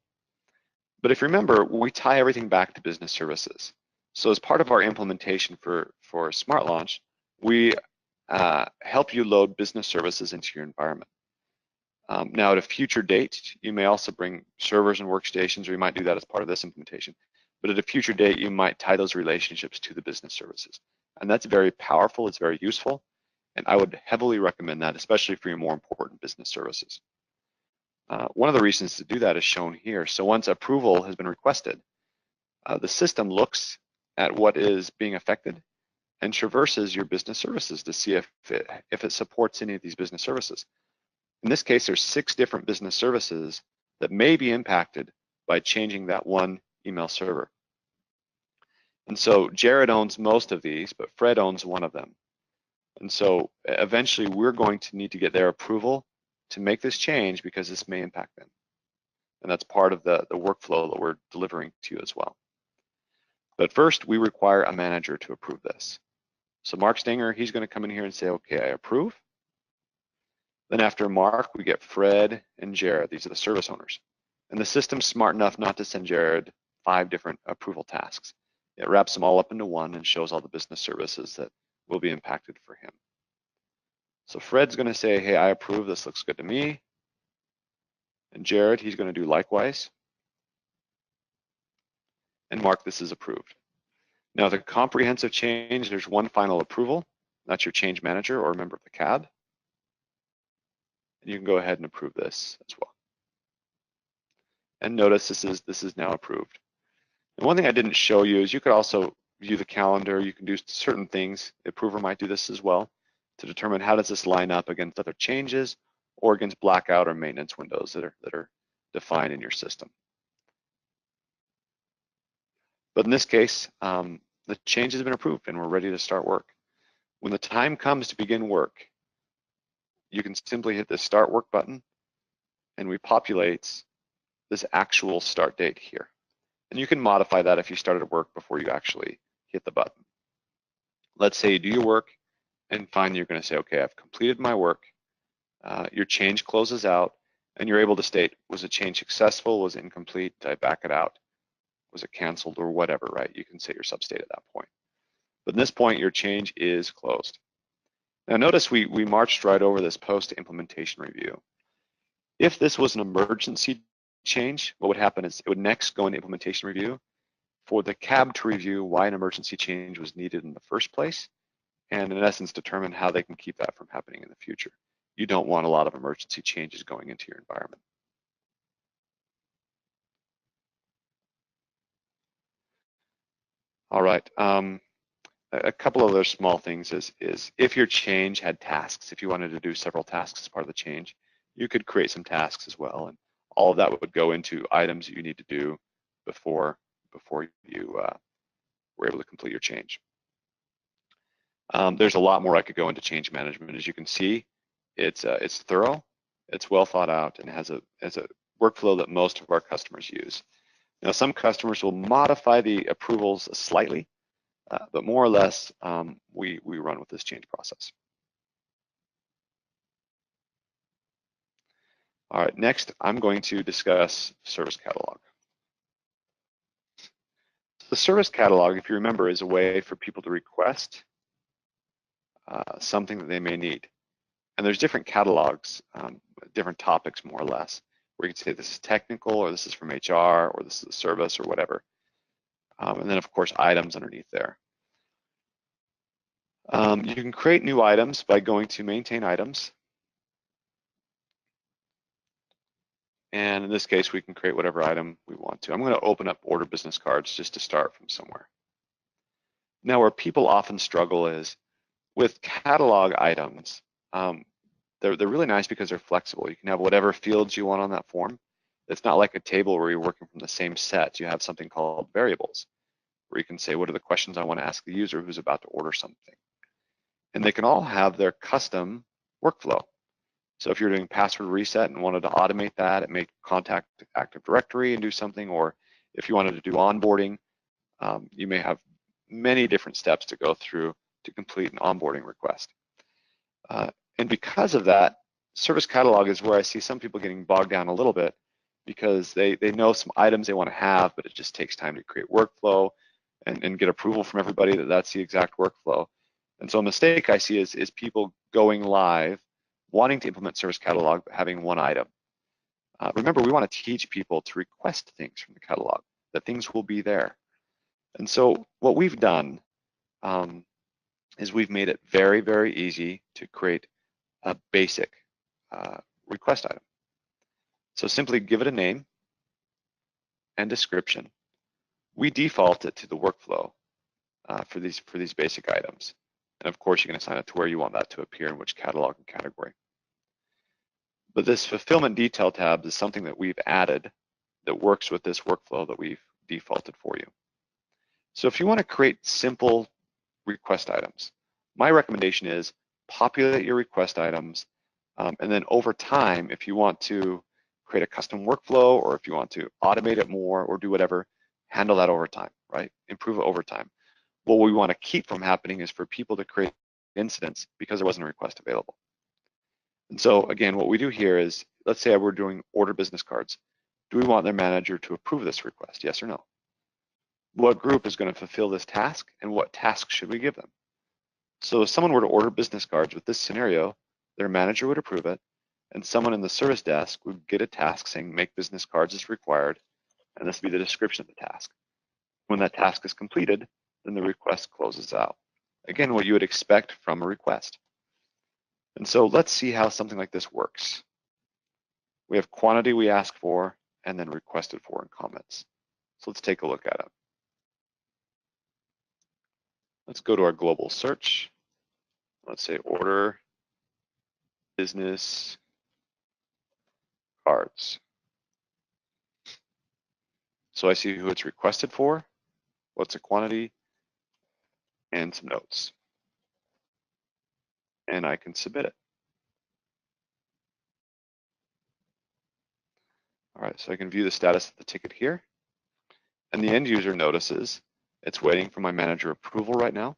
But if you remember, we tie everything back to business services. So as part of our implementation for Smart Launch, we help you load business services into your environment. Now, at a future date, you may also bring servers and workstations, or you might do that as part of this implementation. But at a future date, you might tie those relationships to the business services. And that's very powerful, it's very useful, and I would heavily recommend that, especially for your more important business services. One of the reasons to do that is shown here. So once approval has been requested, the system looks at what is being affected and traverses your business services to see if it supports any of these business services. In this case, there's 6 different business services that may be impacted by changing that one email server. And so Jared owns most of these, but Fred owns one of them. And so eventually we're going to need to get their approval to make this change because this may impact them. And that's part of the workflow that we're delivering to you as well. But first, we require a manager to approve this. So Mark Stenger, he's going to come in here and say, okay, I approve. Then after Mark, we get Fred and Jared. These are the service owners. And the system's smart enough not to send Jared 5 different approval tasks. It wraps them all up into one and shows all the business services that will be impacted for him. So Fred's going to say, hey, I approve. This looks good to me. And Jared, he's going to do likewise. And Mark, this is approved. Now, the comprehensive change, there's one final approval. That's your change manager or a member of the CAB. And you can go ahead and approve this as well. And notice this is now approved. And one thing I didn't show you is you could also view the calendar. You can do certain things. The approver might do this as well. to determine how does this line up against other changes or against blackout or maintenance windows that are defined in your system. But in this case, the change has been approved and we're ready to start work. When the time comes to begin work, you can simply hit the Start Work button and we populate this actual start date here. And you can modify that if you started work before you actually hit the button. Let's say you do your work and finally you're going to say, okay, I've completed my work. Your change closes out and you're able to state, was the change successful? Was it incomplete? Did I back it out? Was it canceled or whatever, right? You can set your substate at that point. But at this point, your change is closed. Now notice we marched right over this post-implementation review. If this was an emergency change, what would happen is it would next go into implementation review for the CAB to review why an emergency change was needed in the first place, and in essence determine how they can keep that from happening in the future. You don't want a lot of emergency changes going into your environment. All right, a couple of other small things is if your change had tasks, if you wanted to do several tasks as part of the change, you could create some tasks as well, and all of that would go into items that you need to do before you were able to complete your change. There's a lot more I could go into change management. As you can see, it's thorough, it's well thought out, and has a workflow that most of our customers use. Now, some customers will modify the approvals slightly, but more or less, we run with this change process. All right, next, I'm going to discuss Service Catalog. The Service Catalog, if you remember, is a way for people to request something that they may need. And there's different catalogs, different topics more or less, where you can say this is technical, or this is from HR, or this is a service, or whatever. And then, of course, items underneath there. You can create new items by going to Maintain Items. And in this case, we can create whatever item we want to. I'm going to open up Order Business Cards just to start from somewhere. Now, where people often struggle is with catalog items. They're really nice because they're flexible. You can have whatever fields you want on that form. It's not like a table where you're working from the same set. You have something called variables, where you can say, what are the questions I want to ask the user who's about to order something? And they can all have their custom workflow. So if you're doing password reset and wanted to automate that, it may contact Active Directory and do something, or if you wanted to do onboarding, you may have many different steps to go through to complete an onboarding request. And because of that, Service Catalog is where I see some people getting bogged down a little bit because they know some items they want to have, but it just takes time to create workflow and get approval from everybody that that's the exact workflow. And so a mistake I see is people going live, wanting to implement Service Catalog, but having one item. Remember, we want to teach people to request things from the catalog, that things will be there. And so what we've done is we've made it very, very easy to create a basic request item. So simply give it a name and description. We default it to the workflow for these basic items. And of course, you can assign it to where you want that to appear in which catalog and category. But this fulfillment detail tab is something that we've added that works with this workflow that we've defaulted for you. So if you want to create simple request items, my recommendation is populate your request items, and then over time, if you want to create a custom workflow or if you want to automate it more or do whatever, handle that over time, right? Improve it over time. What we want to keep from happening is for people to create incidents because there wasn't a request available. And so again, what we do here is, let's say we're doing order business cards. Do we want their manager to approve this request? Yes or no? What group is going to fulfill this task and what task should we give them? So if someone were to order business cards with this scenario, their manager would approve it and someone in the service desk would get a task saying make business cards as required, and this would be the description of the task. When that task is completed, then the request closes out. Again, what you would expect from a request. And so let's see how something like this works. We have quantity we ask for and then requested for in comments. So let's take a look at it. Let's go to our global search. let's say order business cards. So I see who it's requested for, what's the quantity, and some notes. And I can submit it. All right, so I can view the status of the ticket here. And the end user notices it's waiting for my manager approval right now.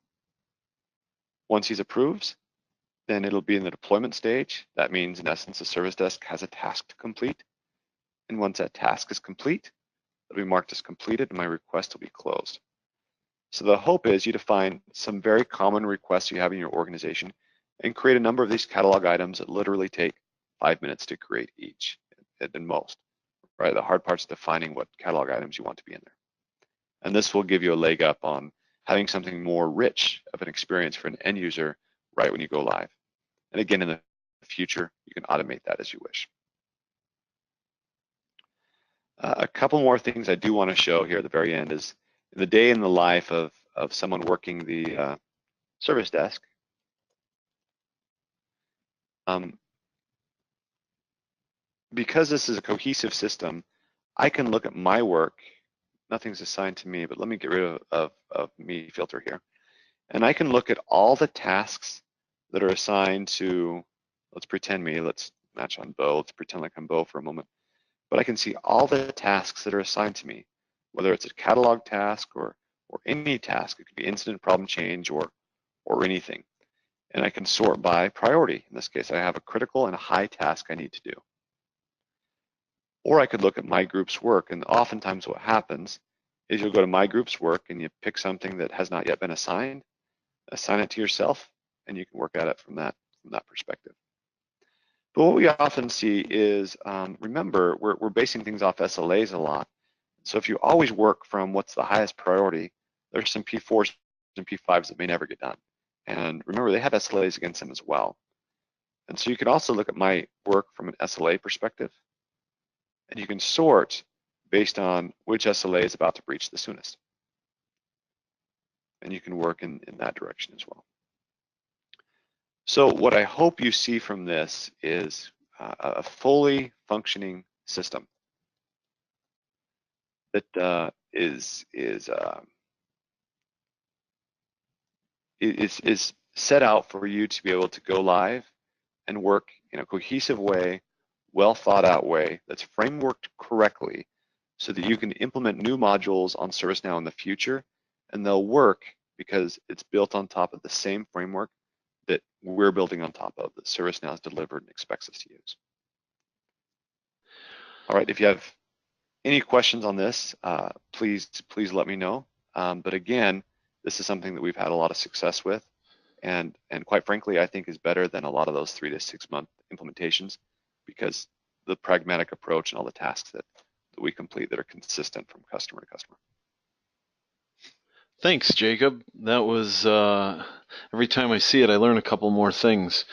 Once he's approves, then it'll be in the deployment stage. That means, in essence, the service desk has a task to complete. And once that task is complete, it'll be marked as completed and my request will be closed. So the hope is you define some very common requests you have in your organization and create a number of these catalog items that literally take 5 minutes to create each at most, right? The hard part's defining what catalog items you want to be in there. And this will give you a leg up on having something more rich of an experience for an end user right when you go live. And again, in the future, you can automate that as you wish. A couple more things I do want to show here at the very end is the day in the life of someone working the service desk. Because this is a cohesive system, I can look at my work. Nothing's assigned to me, but let me get rid of me filter here. And I can look at all the tasks that are assigned to, let's pretend me, let's match on Bo, let's pretend like I'm Bo for a moment. But I can see all the tasks that are assigned to me, whether it's a catalog task or any task. It could be incident, problem, change, or anything. And I can sort by priority. In this case, I have a critical and a high task I need to do. Or I could look at my group's work, and oftentimes what happens is you'll go to my group's work and you pick something that has not yet been assigned, assign it to yourself, and you can work at it from that perspective. But what we often see is, remember, we're basing things off SLAs a lot. So if you always work from what's the highest priority, there's some P4s and P5s that may never get done. And remember, they have SLAs against them as well. And so you can also look at my work from an SLA perspective, and you can sort based on which SLA is about to breach the soonest. And you can work in that direction as well. So what I hope you see from this is a fully functioning system that is set out for you to be able to go live and work in a cohesive way, well thought out way that's frameworked correctly so that you can implement new modules on ServiceNow in the future, and they'll work because it's built on top of the same framework that we're building on top of, that ServiceNow has delivered and expects us to use. All right, if you have any questions on this, please let me know. But again, this is something that we've had a lot of success with, and quite frankly, I think is better than a lot of those 3 to 6 month implementations, because the pragmatic approach and all the tasks that we complete that are consistent from customer to customer. Thanks, Jacob. That was every time I see it, I learn a couple more things.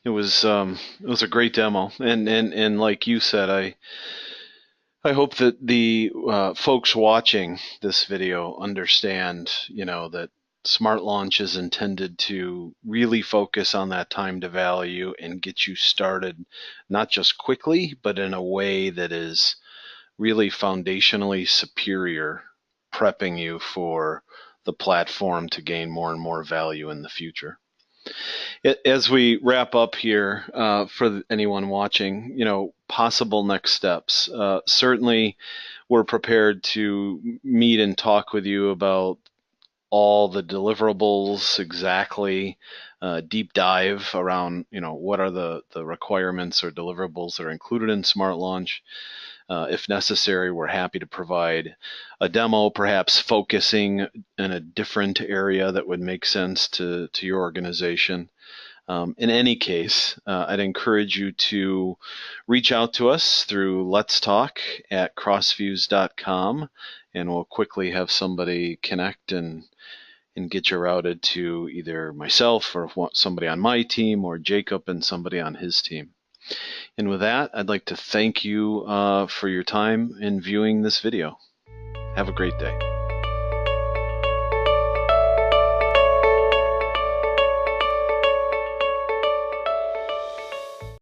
It was a great demo, and like you said, I hope that the folks watching this video understand, that Smart Launch is intended to really focus on that time to value and get you started, not just quickly, but in a way that is really foundationally superior, prepping you for the platform to gain more and more value in the future. As we wrap up here, for anyone watching, possible next steps. Certainly, we're prepared to meet and talk with you about all the deliverables exactly, deep dive around, what are the requirements or deliverables that are included in Smart Launch. If necessary, we're happy to provide a demo, perhaps focusing in a different area that would make sense to your organization. In any case, I'd encourage you to reach out to us through Let's Talk at crossfuze.com, and we'll quickly have somebody connect and get you routed to either myself or somebody on my team, or Jacob and somebody on his team. And with that, I'd like to thank you for your time in viewing this video. Have a great day.